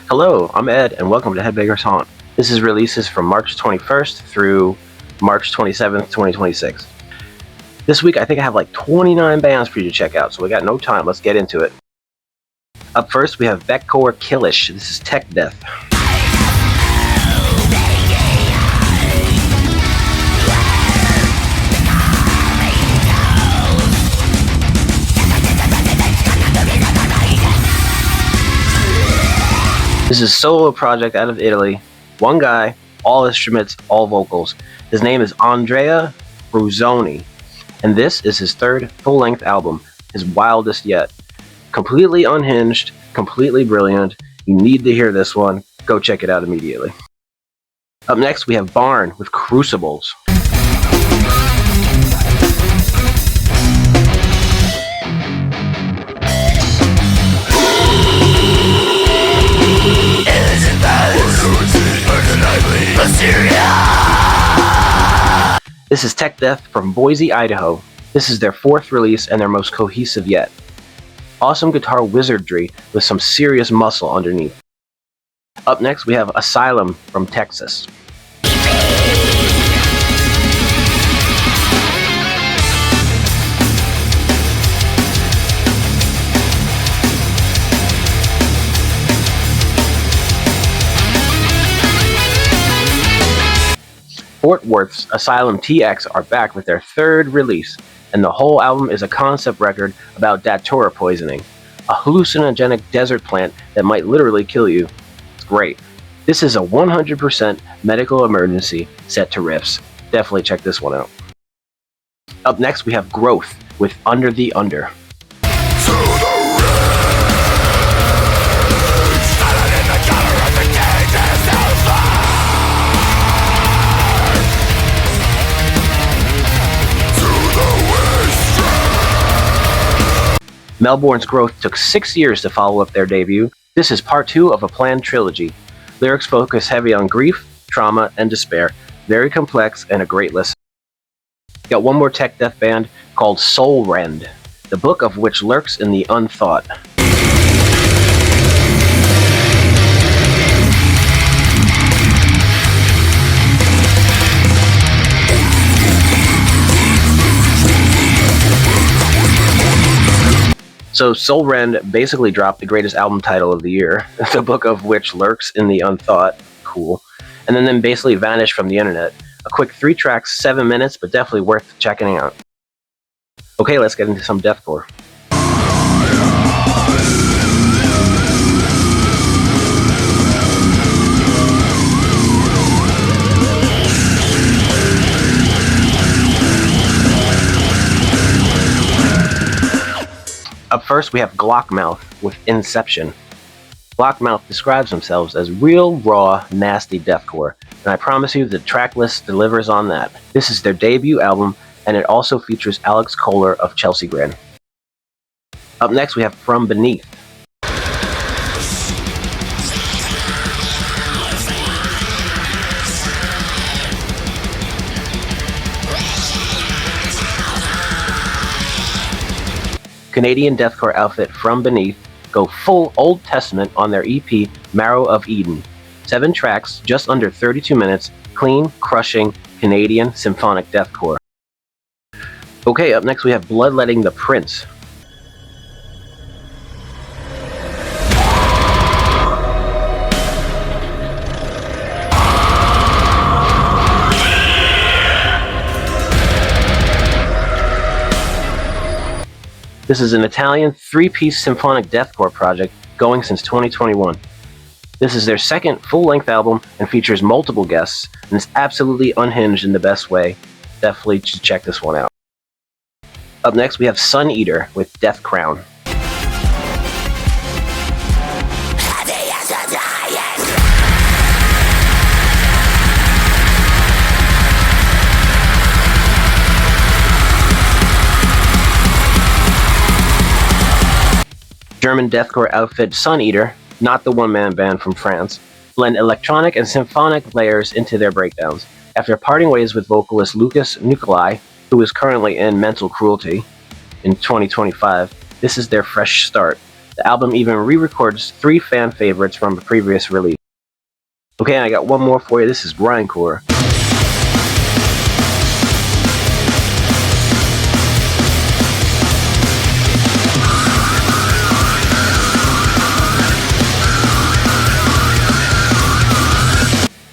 Hello, I'm Ed, and welcome to Headbanger's Haunt. This is releases from March 21st through March 27th, 2026. This week, I think I have like 29 bands for you to check out, so we got no time. Let's get into it. Up first, we have Bekor Qilish. This is Tech Death. This is a solo project out of Italy. One guy, all instruments, all vocals. His name is Andrea Bruzzoni, and this is his third full-length album, his wildest yet. Completely unhinged, completely brilliant. You need to hear this one. Go check it out immediately. Up next, we have Barn with Crucibles. This is Tech Death from Boise, Idaho. This is their fourth release and their most cohesive yet. Awesome guitar wizardry with some serious muscle underneath. Up next, we have Asylum from Texas. Fort Worth's Asylum TX are back with their third release, and the whole album is a concept record about datura poisoning, a hallucinogenic desert plant that might literally kill you. It's great. This is a 100% medical emergency set to riffs. Definitely check this one out. Up next, we have Growth with Under the Under. Melbourne's Growth took 6 years to follow up their debut. This is part 2 of a planned trilogy. Lyrics focus heavy on grief, trauma, and despair. Very complex and a great listen. Got one more tech death band called Soulrend, the book of which lurks in the Unthought. So Soulrend basically dropped the greatest album title of the year, the book of which lurks in the Unthought, cool, and then basically vanished from the internet. A quick 3 tracks, 7 minutes, but definitely worth checking out. Okay, let's get into some deathcore. Up first, we have Glockmouth with Inception. Glockmouth describes themselves as real, raw, nasty deathcore, and I promise you the track list delivers on that. This is their debut album, and it also features Alex Kohler of Chelsea Grin. Up next, we have From Beneath. Canadian deathcore outfit From Beneath go full Old Testament on their EP Marrow Ov Eden. 7 tracks, just under 32 minutes, clean, crushing, Canadian symphonic deathcore. Okay, up next we have Bloodletting Prince. This is an Italian 3-piece symphonic deathcore project going since 2021. This is their second full-length album and features multiple guests, and it's absolutely unhinged in the best way. Definitely check this one out. Up next, we have Sun Eater with Death Crown. German deathcore outfit Sun Eater, not the one-man band from France, blend electronic and symphonic layers into their breakdowns. After parting ways with vocalist Lucas Nicolai, who is currently in Mental Cruelty in 2025, this is their fresh start. The album even re-records 3 fan favorites from a previous release. Okay, and I got one more for you. This is Grindcore.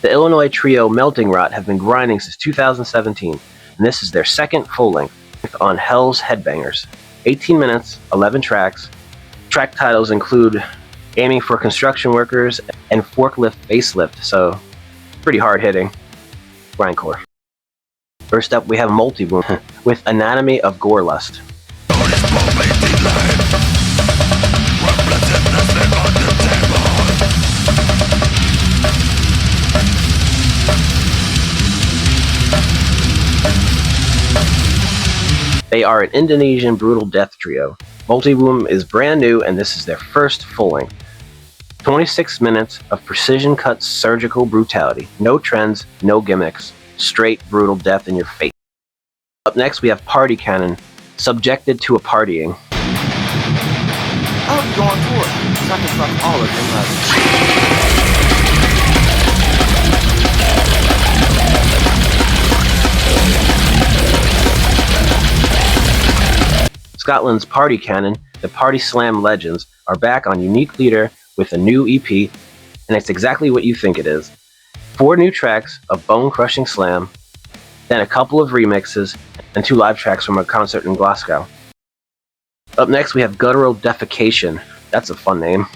The Illinois trio Melting Rot have been grinding since 2017, and this is their second full-length on Hell's Headbangers. 18 minutes, 11 tracks. Track titles include Aiming for Construction Workers and Forklift Facelift, so pretty hard-hitting. Grindcore. First up, we have Multiwomb with Anatomy of Gorelust. They are an Indonesian brutal death trio. Multiwomb is brand new, and this is their first full-length. 26 minutes of precision-cut surgical brutality. No trends, no gimmicks. Straight brutal death in your face. Up next, we have Party Cannon, Subjected to a Partying. I'll go on tour. Sacrifice all of them. Scotland's Party Cannon, the Party Slam legends, are back on Unique Leader with a new EP, and it's exactly what you think it is. 4 new tracks of bone-crushing slam, then a couple of remixes, and 2 live tracks from a concert in Glasgow. Up next, we have Guttural Defecation. That's a fun name.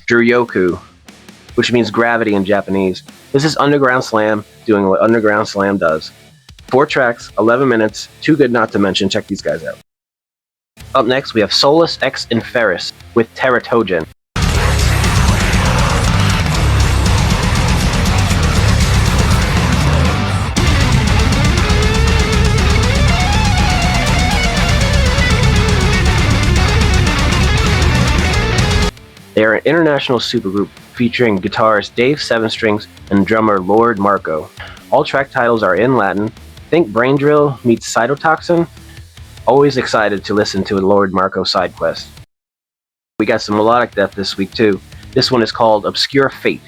Juryoku, which means gravity in Japanese. This is Underground Slam doing what Underground Slam does. 4 tracks, 11 minutes, too good not to mention. Check these guys out. Up next, we have Solus Ex Inferis with Teratogen. They are an international supergroup featuring guitarist Dave Sevenstrings and drummer Lord Marco. All track titles are in Latin. Think Brain Drill meets Cytotoxin. Always excited to listen to a Lord Marco side quest. We got some melodic death this week too. This one is called Obscure Fate.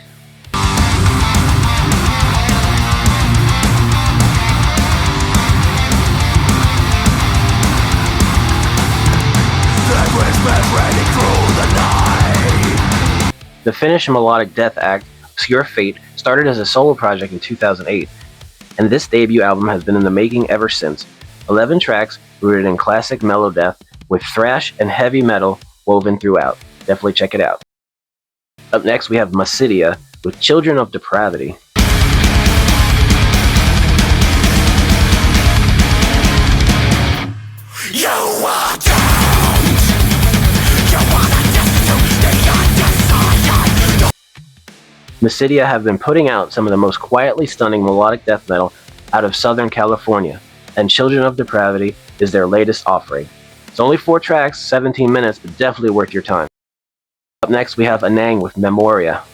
The Finnish melodic death act, Obscure Fate, started as a solo project in 2008, and this debut album has been in the making ever since. 11 tracks rooted in classic mellow death with thrash and heavy metal woven throughout. Definitely check it out. Up next, we have Mysidia with Children of Depravity. Mysidia have been putting out some of the most quietly stunning melodic death metal out of Southern California, and Children of Depravity is their latest offering. It's only 4 tracks, 17 minutes, but definitely worth your time. Up next, we have Anang with Memoria.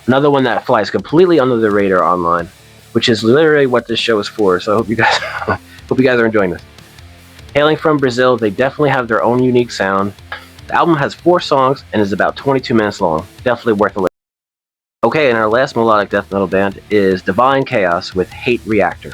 Another one that flies completely under the radar online, which is literally what this show is for, so I hope you guys are enjoying this. Hailing from Brazil, they definitely have their own unique sound. The album has 4 songs and is about 22 minutes long. Definitely worth a listen. Okay, and our last melodic death metal band is Divine Chaos with Hate Reactor.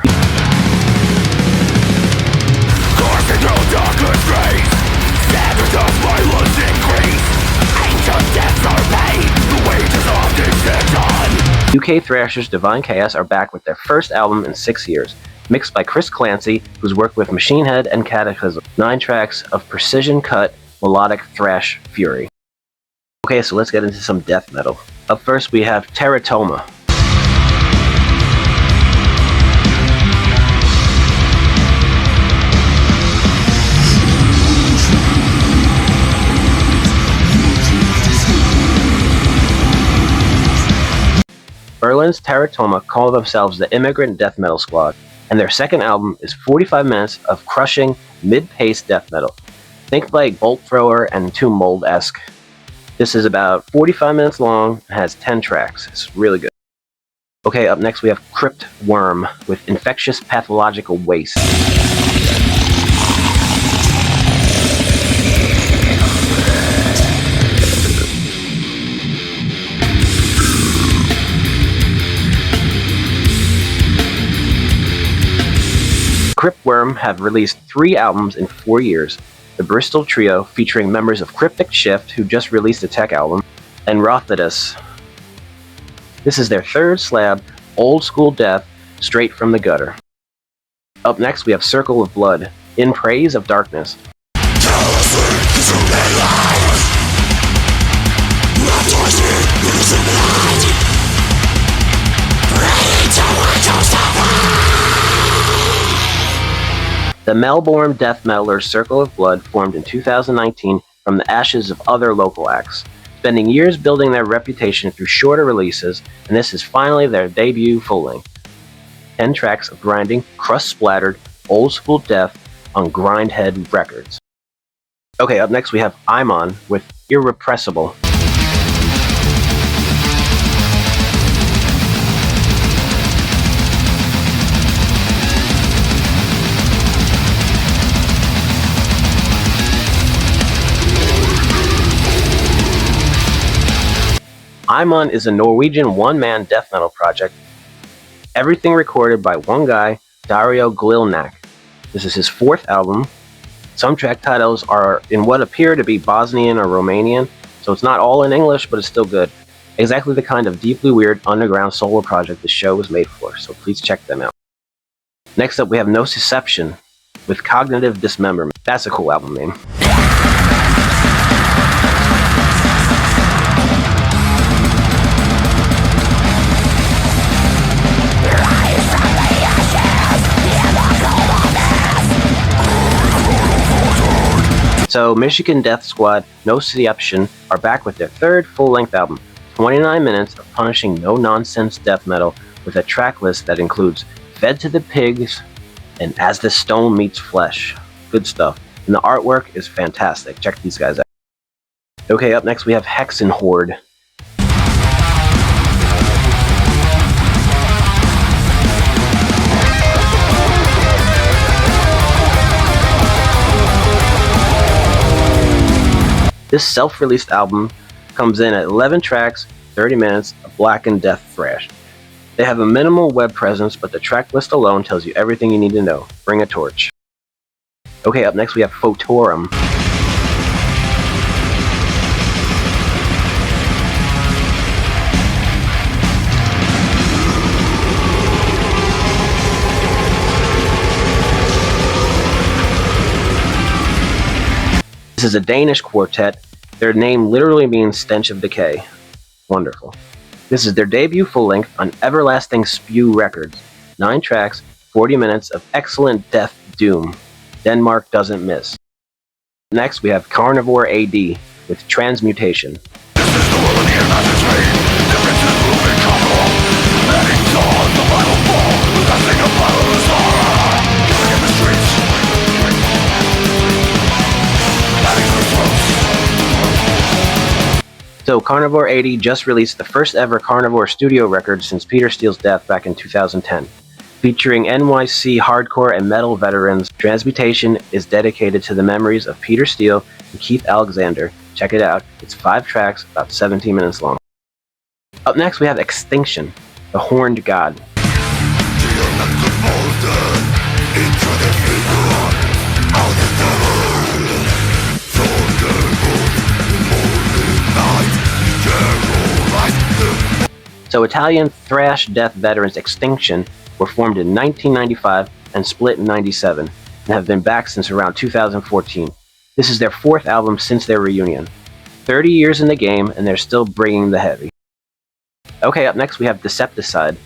UK thrashers Divine Chaos are back with their first album in 6 years, mixed by Chris Clancy, who's worked with Machine Head and Cataclysm. 9 tracks of precision-cut melodic thrash fury. Okay, so let's get into some death metal. Up first, we have Teratoma. Berlin's Teratoma call themselves the Immigrant Death Metal Squad, and their second album is 45 minutes of crushing, mid-paced death metal. Think like Bolt Thrower and Tomb Mold-esque. This is about 45 minutes long and has 10 tracks. It's really good. Okay, up next we have Cryptworm with Infectious Pathological Waste. Cryptworm have released 3 albums in 4 years. The Bristol Trio, featuring members of Cryptic Shift, who just released a tech album, and Rothidus. This is their third slab, old school death, straight from the gutter. Up next we have Circle of Blood, In Praise of Darkness. The Melbourne death metaler Circle of Blood formed in 2019 from the ashes of other local acts, spending years building their reputation through shorter releases, and this is finally their debut full-length. 10 tracks of grinding, crust-splattered, old-school death on Grindhead Records. Okay, up next we have Imon with Irrepressible. Imon is a Norwegian one-man death metal project. Everything recorded by one guy, Dario Glilnak. This is his 4th album. Some track titles are in what appear to be Bosnian or Romanian, so it's not all in English, but it's still good. Exactly the kind of deeply weird underground solo project the show was made for, so please check them out. Next up we have Nociception with Cognitive Dismemberment. That's a cool album name. So Michigan Death Squad, Nociception are back with their 3rd full-length album, 29 minutes of punishing no-nonsense death metal with a track list that includes Fed to the Pigs and As the Stone Meets Flesh. Good stuff. And the artwork is fantastic. Check these guys out. Okay, up next we have Hexen Horde. This self-released album comes in at 11 tracks, 30 minutes of blackened death thrash. They have a minimal web presence, but the track list alone tells you everything you need to know. Bring a torch. Okay, up next we have Photorum. This is a Danish quartet. Their name literally means stench of decay. Wonderful. This is their debut full-length on Everlasting Spew Records. 9 tracks, 40 minutes of excellent death doom. Denmark doesn't miss. Next we have Carnivore A.D. with Transmutation. This is the world here, not the tree. Differences will be common. Letting dawn, the final fall. Possessing a bottomless horror. Killing in the streets. So Carnivore A.D. just released the first ever Carnivore studio record since Peter Steele's death back in 2010. Featuring NYC hardcore and metal veterans, Transmutation is dedicated to the memories of Peter Steele and Keith Alexander. Check it out. It's 5 tracks, about 17 minutes long. Up next we have Extinction, the Horned God. So Italian thrash death veterans Extinction were formed in 1995 and split in 97, and have been back since around 2014. This is their 4th album since their reunion. 30 years in the game, and they're still bringing the heavy. Okay, up next we have Decepticide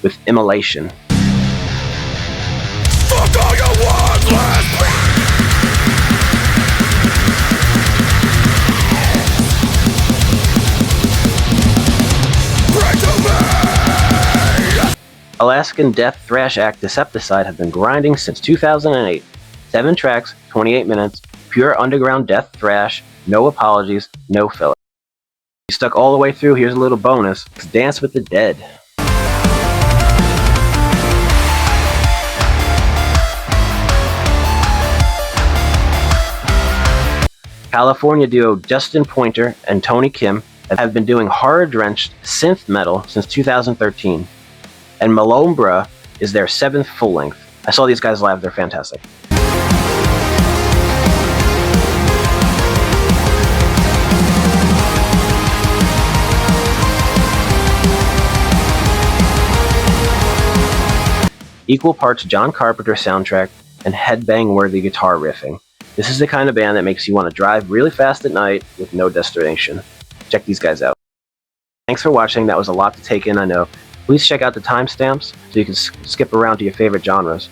with Immolation. Fuck all your worthless. Break to me. Alaskan Death Thrash Act Decepticide have been grinding since 2008. 7 tracks, 28 minutes, pure underground death thrash, no apologies, no filler. If you stuck all the way through, here's a little bonus. Dance with the Dead. California duo Justin Pointer and Tony Kim have been doing horror-drenched synth metal since 2013. And Memoria is their 7th full-length. I saw these guys live, they're fantastic. Equal parts John Carpenter soundtrack and headbang-worthy guitar riffing. This is the kind of band that makes you want to drive really fast at night with no destination. Check these guys out. Thanks for watching, that was a lot to take in, I know. Please check out the timestamps so you can skip around to your favorite genres.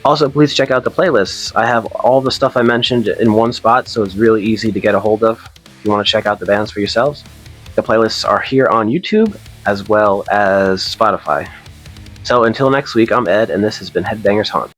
Also, please check out the playlists. I have all the stuff I mentioned in one spot, so it's really easy to get a hold of if you want to check out the bands for yourselves. The playlists are here on YouTube as well as Spotify. So until next week, I'm Ed, and this has been Headbangers Haunt.